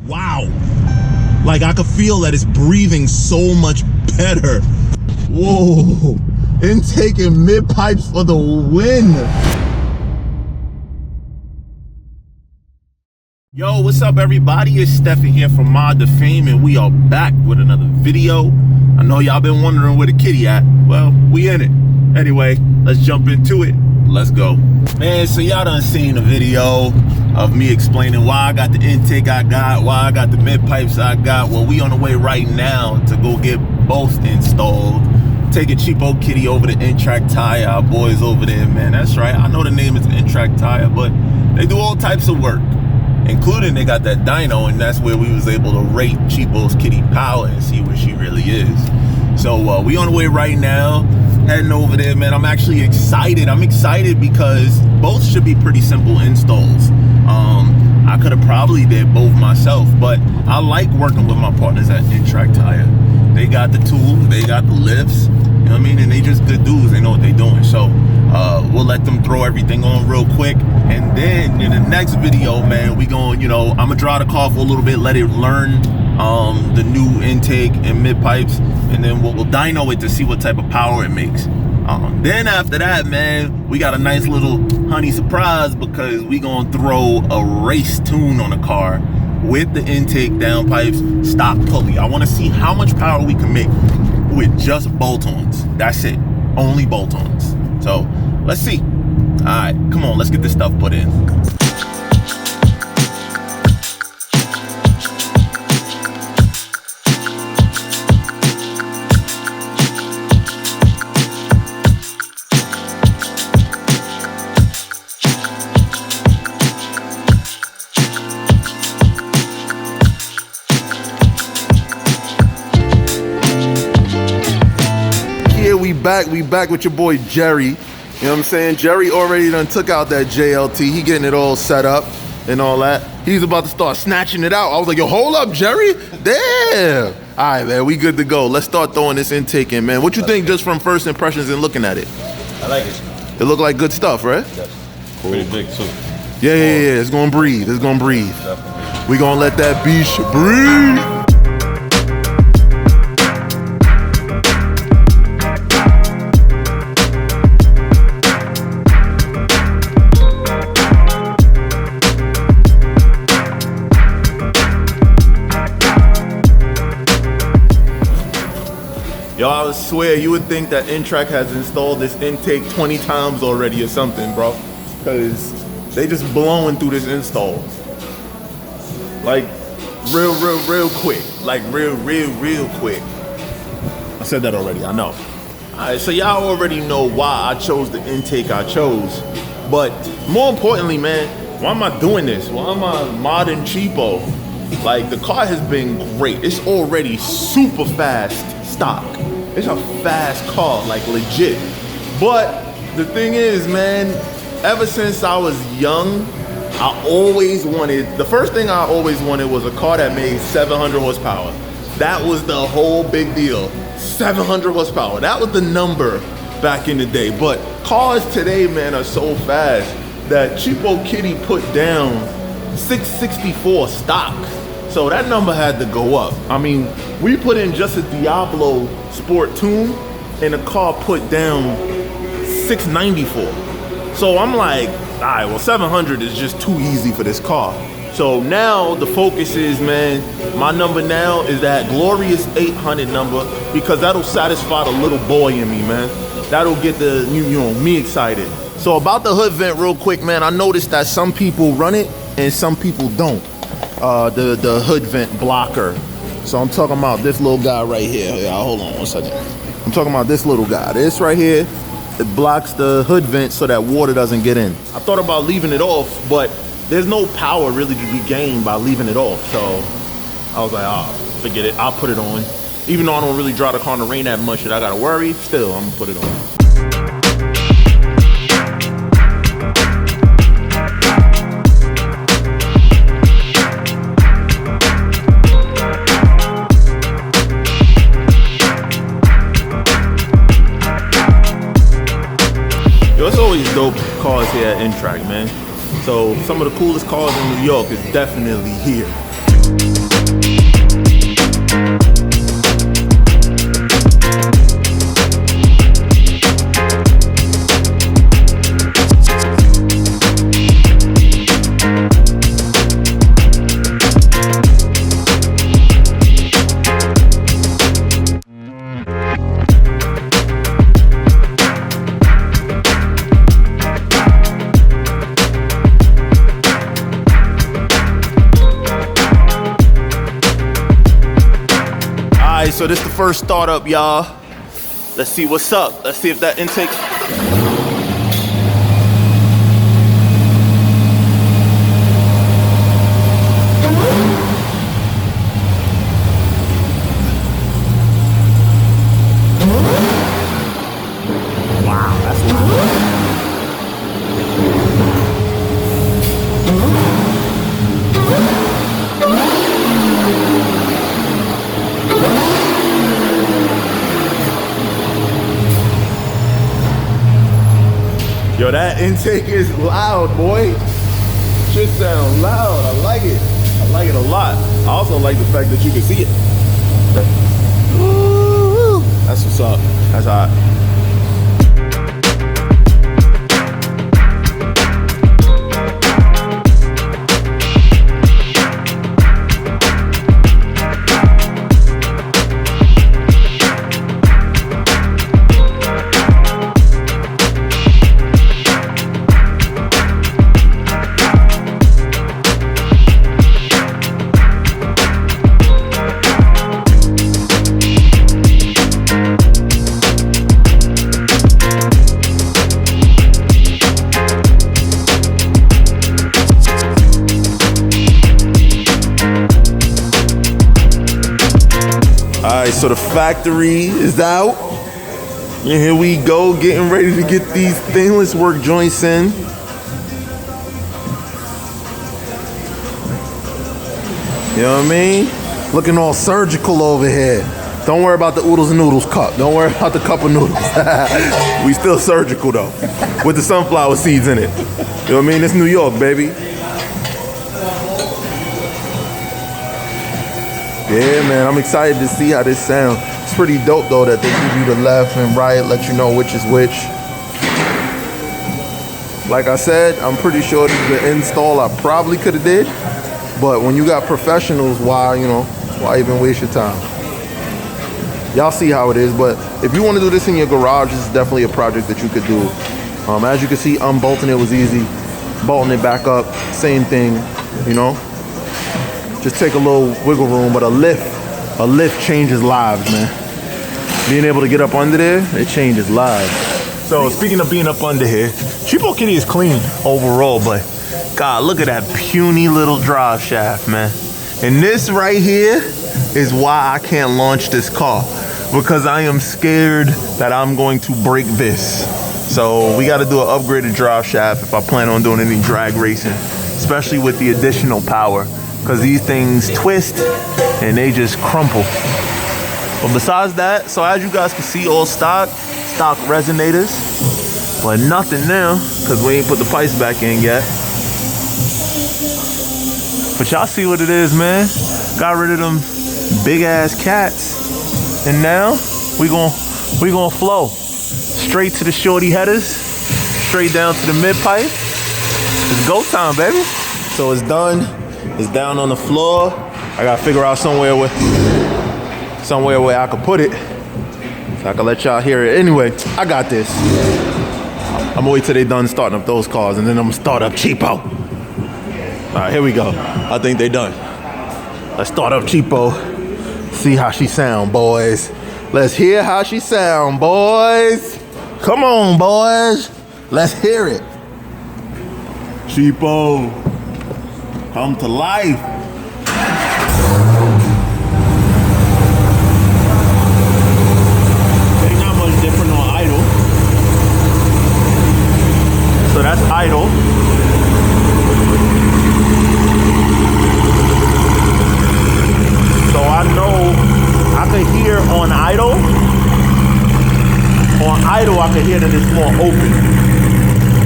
Wow. Like I could feel that it's breathing so much better. Whoa. Intake and mid pipes for the win. Yo, what's up everybody? It's Stefan here from Mod2Fame and we are back with another video. I know y'all been wondering where the kitty at. Well, we in it. Anyway, let's jump into it. Let's go. Man, so y'all done seen the video of me explaining why I got the intake I got, why I got the mid pipes I got. Well, we on the way right now to go get both installed. Taking Cheapokitty over to N-Track Tire, our boys over there, man. That's right, I know the name is N-Track Tire, but they do all types of work, including they got that dyno, and that's where we was able to rate Cheapo's kitty power and see where she really is. So we on the way right now, heading over there, man. I'm actually excited. I'm excited because both should be pretty simple installs. I could have probably did both myself, but I like working with my partners at N-Track Tire. They got the tools, they got the lifts, you know what I mean? And they just good dudes, they know what they're doing. So we'll let them throw everything on real quick. And then in the next video, man, we going, you know, I'm gonna drive the car for a little bit, let it learn the new intake and mid pipes, and then we'll dyno it to see what type of power it makes. Then after that, man, we got a nice little honey surprise because we gonna throw a race tune on the car with the intake downpipes, stock pulley. I wanna see how much power we can make with just bolt-ons. That's it, only bolt-ons. So let's see. All right, come on, let's get this stuff put in. We back with your boy Jerry. You know what I'm saying? Jerry already done took out that JLT. He getting it all set up and all that. He's about to start snatching it out. I was like, yo, hold up, Jerry. Damn. All right, man, we good to go. Let's start throwing this intake in, man. What you think just from first impressions and looking at it? I like it. It look like good stuff, right? Yes. Cool. Pretty big too. Yeah. It's gonna breathe. It's gonna breathe. Definitely. We gonna let that beast breathe. Yo, I swear you would think that N-Track has installed this intake 20 times already or something, bro. Cause they just blowing through this install. Like real quick. Like real quick. I said that already, I know. Alright, so y'all already know why I chose the intake I chose. But more importantly, man, why am I doing this? Why am I modding Cheapo? Like, the car has been great. It's already super fast stock. It's a fast car, like legit. But the thing is, man, ever since I was young, I always wanted, the first thing I always wanted was a car that made 700 horsepower. That was the whole big deal. 700 horsepower. That was the number back in the day. But cars today, man, are so fast that Cheapokitty put down 664 stock. So that number had to go up. I mean, we put in just a Diablo Sport tune and the car put down 694. So I'm like, all right, well 700 is just too easy for this car. So now the focus is, man, my number now is that glorious 800 number because that'll satisfy the little boy in me, man. That'll get the, you know, me excited. So about the hood vent real quick, man, I noticed that some people run it and some people don't. The hood vent blocker. So I'm talking about this little guy right here. Yeah, hold on one second. I'm talking about this little guy. This right here, it blocks the hood vent so that water doesn't get in. I thought about leaving it off, but there's no power really to be gained by leaving it off. So I was like, oh, forget it. I'll put it on. Even though I don't really drive the car in the rain that much that I gotta worry, still, I'm gonna put it on. It's always dope cars here at N-Track, man. So some of the coolest cars in New York is definitely here. Alright, so this is the first startup, y'all. Let's see what's up. Let's see if that intake. Wow, that's loud. Yo, that intake is loud, boy. Shit sound loud. I like it. I like it a lot. I also like the fact that you can see it. Ooh, that's what's up. That's hot. Alright, so the factory is out. And here we go, getting ready to get these stainless work joints in. You know what I mean? Looking all surgical over here. Don't worry about the oodles and noodles cup. Don't worry about the cup of noodles. We still surgical though, with the sunflower seeds in it. You know what I mean? It's New York, baby. Yeah, man, I'm excited to see how this sounds. It's pretty dope though that they give you the left and right, let you know which is which. Like I said, I'm pretty sure this is the install I probably could have did, but when you got professionals, why even waste your time? Y'all see how it is, but if you want to do this in your garage, this is definitely a project that you could do. As you can see, unbolting it was easy. Bolting it back up, same thing, you know? Just take a little wiggle room, but a lift changes lives, man. Being able to get up under there, it changes lives. So speaking of being up under here, Cheapokitty is clean overall, but God, look at that puny little drive shaft, man. And this right here is why I can't launch this car, because I am scared that I'm going to break this. So we got to do an upgraded drive shaft if I plan on doing any drag racing, especially with the additional power, because these things twist and they just crumple. But besides that, so as you guys can see, all stock resonators, but nothing now because we ain't put the pipes back in yet. But y'all see what it is, man. Got rid of them big ass cats, and now we gonna flow straight to the shorty headers, straight down to the mid-pipe. It's go time, baby. So it's done. It's down on the floor. I gotta figure out somewhere where I could put it so I can let y'all hear it. Anyway, I got this. I'm gonna wait till they done starting up those cars, and then I'm gonna start up Cheapo. All right, here we go. I think they done. Let's start up Cheapo. See how she sound, boys. Let's hear how she sound, boys. Come on, boys. Let's hear it. Cheapo, come to life. Ain't not much different on idle. So that's idle. So I know I can hear on idle. On idle, I can hear that it's more open.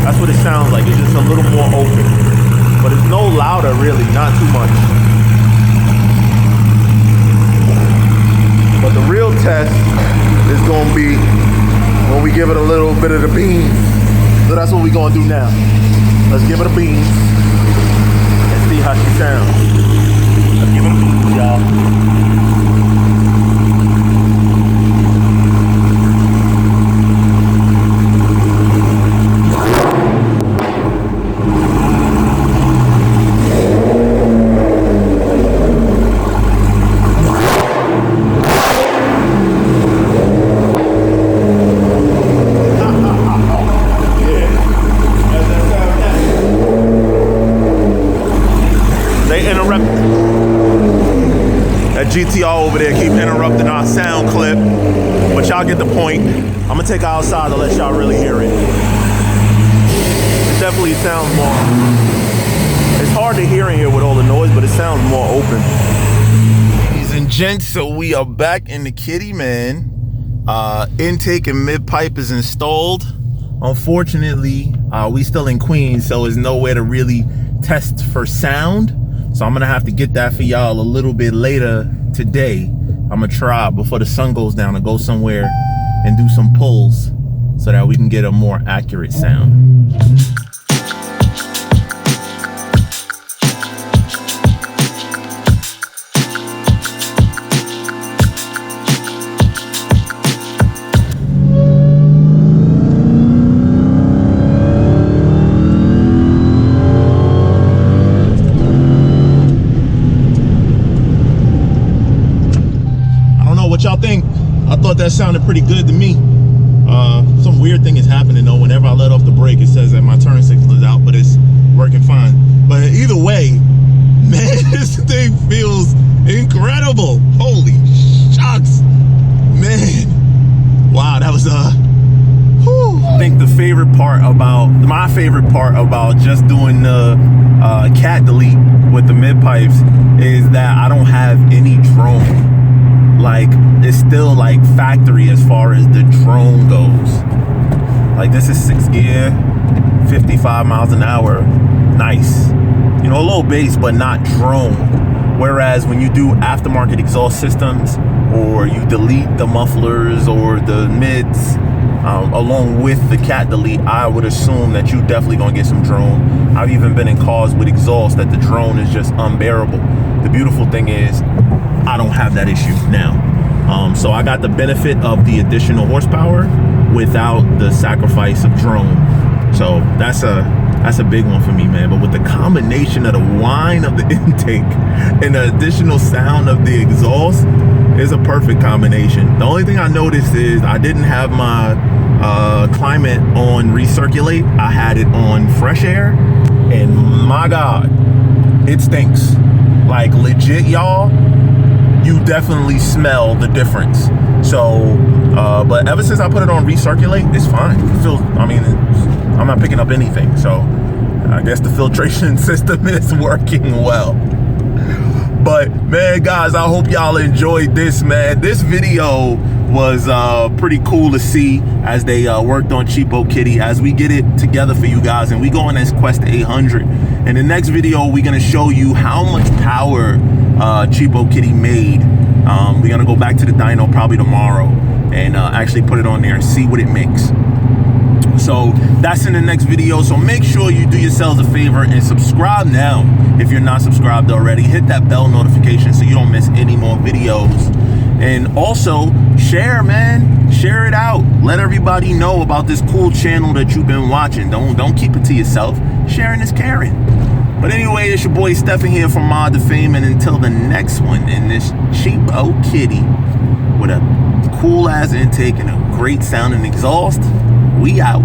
That's what it sounds like. It's just a little more open. But it's no louder, really, not too much. But the real test is going to be when we give it a little bit of the beans. So that's what we're going to do now. Let's give it a beans and see how she sounds. Let's give it a beans, y'all. GTR over there keep interrupting our sound clip, but y'all get the point. I'm gonna take it outside to let y'all really hear it. It definitely sounds more, it's hard to hear in here with all the noise, but it sounds more open. Ladies and gents, so we are back in the kitty, man. Intake and mid-pipe is installed. Unfortunately, we still in Queens, so there's nowhere to really test for sound. So I'm gonna have to get that for y'all a little bit later today. I'm gonna try before the sun goes down to go somewhere and do some pulls so that we can get a more accurate sound. What y'all think? I thought that sounded pretty good to me. Some weird thing is happening though. Whenever I let off the brake, it says that my turn signal is out, but it's working fine. But either way, man, this thing feels incredible. Holy shucks, man. Wow, that was whew. I think my favorite part about just doing the cat delete with the mid pipes is that I don't have any drone. Like, it's still like factory as far as the drone goes. Like, this is 6th gear, 55 miles an hour. Nice. You know, a little bass, but not drone. Whereas when you do aftermarket exhaust systems, or you delete the mufflers or the mids, along with the cat delete, I would assume that you definitely gonna get some drone. I've even been in cars with exhaust that the drone is just unbearable. The beautiful thing is, I don't have that issue now. So I got the benefit of the additional horsepower without the sacrifice of drone. So that's a big one for me, man. But with the combination of the whine of the intake and the additional sound of the exhaust, is a perfect combination. The only thing I noticed is I didn't have my climate on recirculate. I had it on fresh air, and my God, it stinks. Like, legit, y'all, you definitely smell the difference. So, but ever since I put it on recirculate, it's fine. It feels, I mean, I'm not picking up anything. So I guess the filtration system is working well. But man, guys, I hope y'all enjoyed this, man. This video was pretty cool to see as they worked on Cheapokitty, as we get it together for you guys, and we go on this quest to 800. In the next video, we're gonna show you how much power Cheapokitty made. We're gonna go back to the dyno probably tomorrow and actually put it on there and see what it makes. So that's in the next video. So make sure you do yourselves a favor and subscribe now if you're not subscribed already. Hit that bell notification so you don't miss any more videos. And also share, man. Share it out. Let everybody know about this cool channel that you've been watching. Don't keep it to yourself. Sharing is caring. But anyway, it's your boy Stefan here from Mod2Fame, and until the next one in this Cheapokitty with a cool ass intake and a great sounding exhaust, we out.